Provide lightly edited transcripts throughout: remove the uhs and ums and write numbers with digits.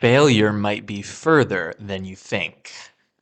Failure might be further than you think.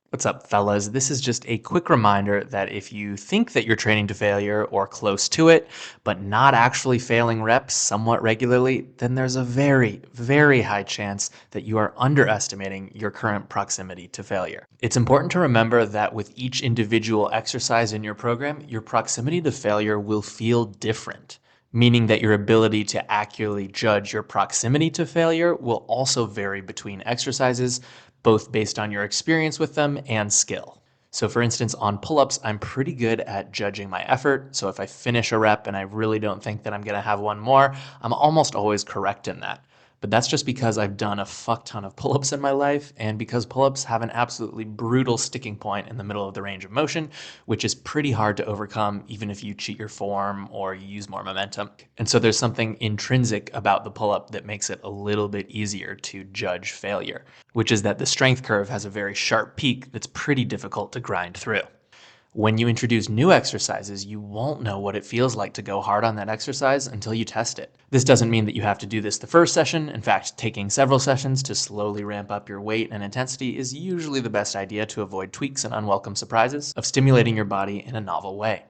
What's up, fellas? This is just a quick reminder that if you think that you're training to failure or close to it, but not actually failing reps somewhat regularly, then there's a very, very high chance that you are underestimating your current proximity to failure. It's important to remember that with each individual exercise in your program, your proximity to failure will feel different, meaning that your ability to accurately judge your proximity to failure will also vary between exercises, both based on your experience with them and skill. So for instance, on pull-ups, I'm pretty good at judging my effort. So if I finish a rep and I really don't think that I'm gonna have one more, I'm almost always correct in that. But that's just because I've done a fuck ton of pull-ups in my life, and because pull-ups have an absolutely brutal sticking point in the middle of the range of motion, which is pretty hard to overcome even if you cheat your form or you use more momentum. And so there's something intrinsic about the pull-up that makes it a little bit easier to judge failure, which is that the strength curve has a very sharp peak that's pretty difficult to grind through. When you introduce new exercises, you won't know what it feels like to go hard on that exercise until you test it. This doesn't mean that you have to do this the first session. In fact, taking several sessions to slowly ramp up your weight and intensity is usually the best idea to avoid tweaks and unwelcome surprises of stimulating your body in a novel way.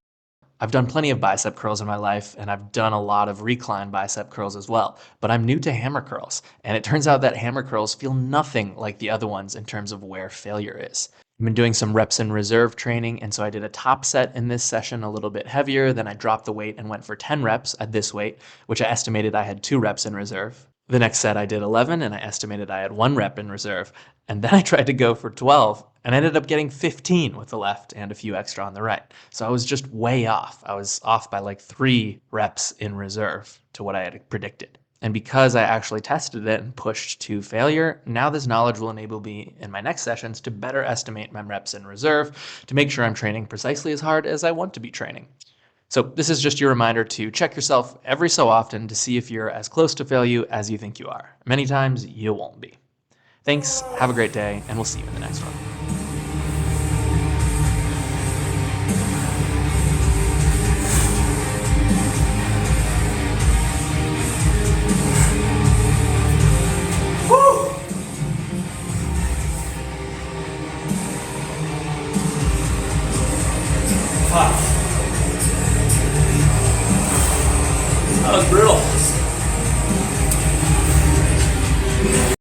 I've done plenty of bicep curls in my life, and I've done a lot of recline bicep curls as well, but I'm new to hammer curls, and it turns out that hammer curls feel nothing like the other ones in terms of where failure is. I've been doing some reps in reserve training, and so I did a top set in this session a little bit heavier, then I dropped the weight and went for 10 reps at this weight, which I estimated I had 2 reps in reserve. The next set I did 11, and I estimated I had 1 rep in reserve, and then I tried to go for 12, and ended up getting 15 with the left and a few extra on the right. So I was just way off. I was off by like 3 reps in reserve to what I had predicted. And because I actually tested it and pushed to failure, now this knowledge will enable me in my next sessions to better estimate my reps in reserve to make sure I'm training precisely as hard as I want to be training. So this is just your reminder to check yourself every so often to see if you're as close to failure as you think you are. Many times you won't be. Thanks, have a great day, and we'll see you in the next one. Fuck. That was brutal.